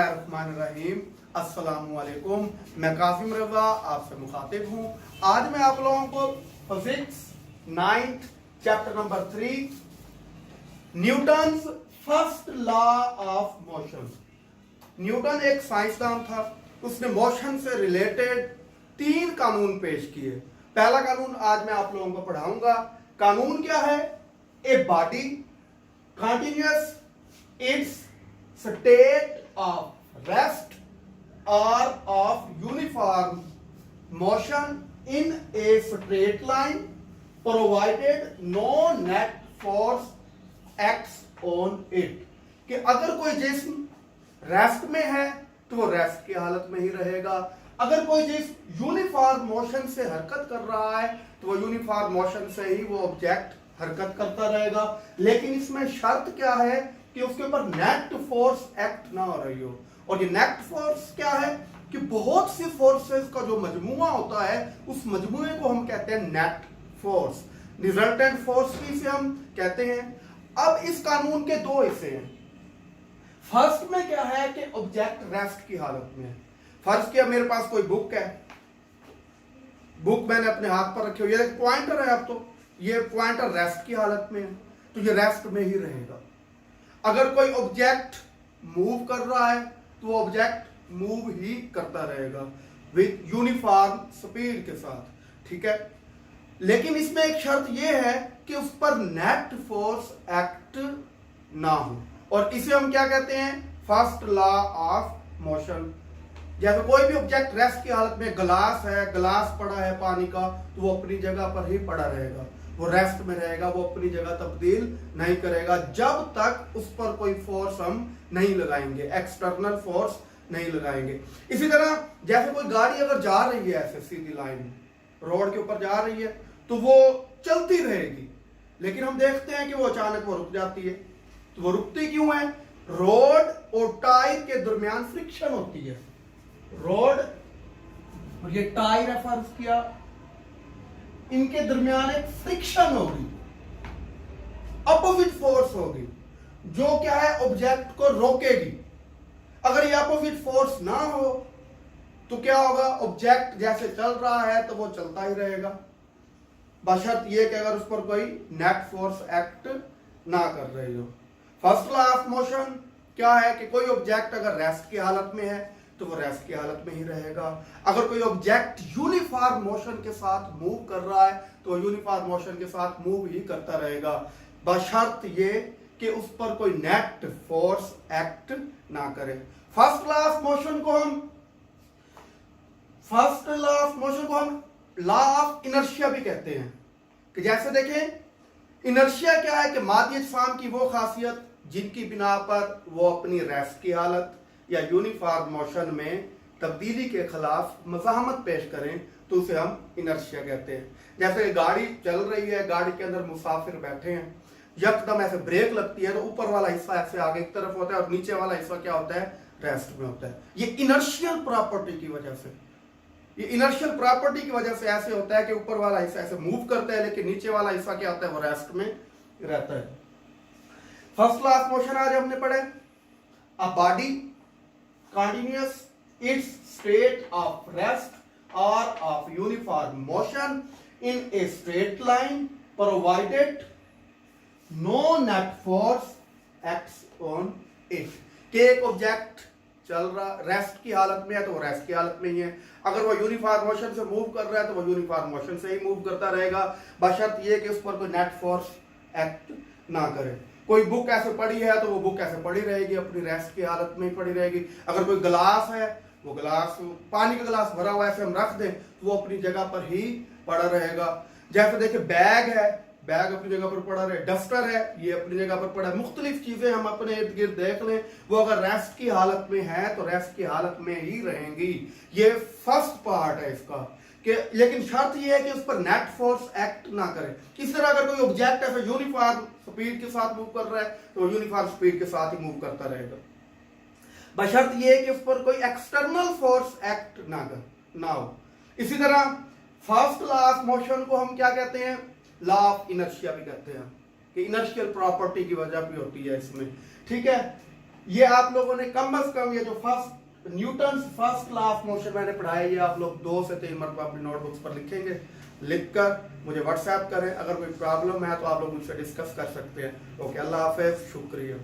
रहीम अस्सलामुअलैकुम। मैं कासिम रजा आपसे मुखातिब हूँ। आज मैं आप लोगों को physics 9th chapter number 3 Newton's first law of motion. Newton एक साइंसदान था, उसने मोशन से रिलेटेड 3 कानून पेश किए। पहला कानून आज मैं आप लोगों को पढ़ाऊंगा। कानून क्या है? A body continuous it's state of rest or of uniform motion in a straight line provided no net force acts on it। कि अगर कोई जिस्म रेस्ट में है तो वो रेस्ट की हालत में ही रहेगा। अगर कोई जिस्म यूनिफॉर्म मोशन से हरकत कर रहा है तो वो यूनिफॉर्म मोशन से ही वो ऑब्जेक्ट हरकत करता रहेगा। लेकिन इसमें शर्त क्या है कि उसके ऊपर नेट फोर्स एक्ट ना हो रही हो। और ये नेट फोर्स क्या है कि बहुत सी फोर्सेस का जो मजमुआ होता है उस मजमुए को हम कहते हैं नेट फोर्स। रिजल्टेंट फोर्स भी इसे हम कहते हैं। अब इस कानून के 2 हिस्से हैं। फर्स्ट में क्या है कि ऑब्जेक्ट रेस्ट की हालत में है। फर्स्ट किया मेरे पास कोई बुक है, बुक मैंने अपने हाथ पर रखी हुई है, पॉइंटर है। अब तो ये पॉइंटर रेस्ट की हालत में है तो ये रेस्ट में ही रहेगा। अगर कोई ऑब्जेक्ट मूव कर रहा है तो वो ऑब्जेक्ट मूव ही करता रहेगा विद यूनिफॉर्म स्पीड के साथ, ठीक है। लेकिन इसमें एक शर्त ये है कि उस पर नेट फोर्स एक्ट ना हो, और इसे हम क्या कहते हैं? First law of motion. जैसे कोई भी ऑब्जेक्ट रेस्ट की हालत में, ग्लास है, ग्लास पड़ा है पानी का, तो वो अपनी जगह पर ही पड़ा रहेगा, वो रेस्ट में रहेगा, वो अपनी जगह तब्दील नहीं करेगा जब तक उस पर कोई फोर्स हम नहीं लगाएंगे, एक्सटर्नल फोर्स नहीं लगाएंगे। इसी तरह जैसे कोई गाड़ी अगर जा रही है ऐसे सीधी लाइन रोड के ऊपर जा रही है तो वो चलती रहेगी, लेकिन हम देखते हैं कि वो अचानक वो रुक जाती है। तो वो रुकती क्यों है? रोड और टायर के दरमियान फ्रिक्शन होती है। रोड और ये टायर है फर्ज किया, इनके दरमियान एक फ्रिक्शन होगी, अपोजिट फोर्स होगी जो क्या है? ऑब्जेक्ट को रोकेगी। अगर ये अपोजिट फोर्स ना हो तो क्या होगा? ऑब्जेक्ट जैसे चल रहा है तो वो चलता ही रहेगा, बशर्त ये कि अगर उस पर कोई नेट फोर्स एक्ट ना कर रही हो। फर्स्ट लॉ ऑफ मोशन क्या है कि कोई ऑब्जेक्ट अगर रेस्ट की हालत में है तो वो रेस्ट की हालत में ही रहेगा। अगर कोई ऑब्जेक्ट यूनिफॉर्म मोशन के साथ मूव कर रहा है तो यूनिफॉर्म मोशन के साथ मूव ही करता रहेगा, बशर्त ये कि उस पर कोई नेट फोर्स एक्ट ना करे। फर्स्ट लॉ ऑफ मोशन को हम लॉ ऑफ इनर्शिया भी कहते हैं। कि जैसे देखें, इनर्शिया क्या है कि मादी अजसाम की वो खासियत जिनकी बिना पर वो अपनी रेस्ट की हालत या यूनिफॉर्म मोशन में तब्दीली के खिलाफ मज़ाहमत पेश करें तो उसे हम इनर्शिया कहते हैं। जैसे गाड़ी चल रही है, गाड़ी के अंदर मुसाफिर बैठे हैं, यकदम ऐसे ब्रेक लगती है तो ऊपर वाला हिस्सा ऐसे आगे की तरफ होता है और नीचे वाला हिस्सा क्या होता है? रेस्ट में होता है। ये इनर्शियल प्रॉपर्टी की वजह से, ये इनर्शियल प्रॉपर्टी की वजह से ऐसे होता है कि ऊपर वाला हिस्सा ऐसे मूव करता है लेकिन नीचे वाला हिस्सा क्या होता है? वो रेस्ट में रहता है। फर्स्ट लॉ ऑफ मोशन आज हमने पढ़े। A body continuous its state of rest or of uniform motion in a straight line provided no net force acts on it। कि एक ऑब्जेक्ट चल रहा रेस्ट की हालत में है तो वो रेस्ट की हालत में ही है। अगर वो यूनिफॉर्म मोशन से मूव कर रहा है तो वो यूनिफॉर्म मोशन से ही मूव करता रहेगा, बशर्त ये कि उस पर कोई नेट फोर्स एक्ट ना करे। कोई बुक ऐसे पड़ी है तो वो बुक ऐसे पड़ी रहेगी, अपनी रेस्ट की हालत में ही पड़ी रहेगी। अगर कोई गिलास है, वो गिलास पानी का गिलास भरा हुआ ऐसे हम रख दें तो वो अपनी जगह पर ही पड़ा रहेगा। जैसे देखिए बैग है, बैग अपनी जगह पर पड़ा रहे, डस्टर है ये अपनी जगह पर पड़ा है। मुख्तलिफ चीजें हम अपने इर्द गिर्द देख लें, वो अगर रेस्ट की हालत में है तो रेस्ट की हालत में ही रहेंगी। ये फर्स्ट पार्ट है इसका कि लेकिन शर्त ये है कि उस पर नेट फोर्स एक्ट ना करे। इस तरह अगर कोई ऑब्जेक्ट ऐसे यूनिफॉर्म स्पीड के साथ मूव कर रहा है तो यूनिफॉर्म स्पीड के साथ ही मूव करता रहेगा, बशर्त ये है कि उस पर कोई एक्सटर्नल फोर्स एक्ट ना हो। इसी तरह फर्स्ट लॉ ऑफ मोशन को हम क्या कहते हैं? लॉ ऑफ इनर्शिया भी कहते हैं कि इनर्शियल प्रॉपर्टी की वजह भी होती है इसमें, ठीक है। ये आप लोगों ने कम अज कम ये जो Newton first law of motion मैंने पढ़ाया, ये आप लोग 2 से 3 मरतबा अपनी नोटबुक्स पर लिखेंगे। लिखकर मुझे व्हाट्सएप करें, अगर कोई प्रॉब्लम है तो आप लोग मुझसे डिस्कस कर सकते हैं। ओके, अल्लाह हाफिज, शुक्रिया।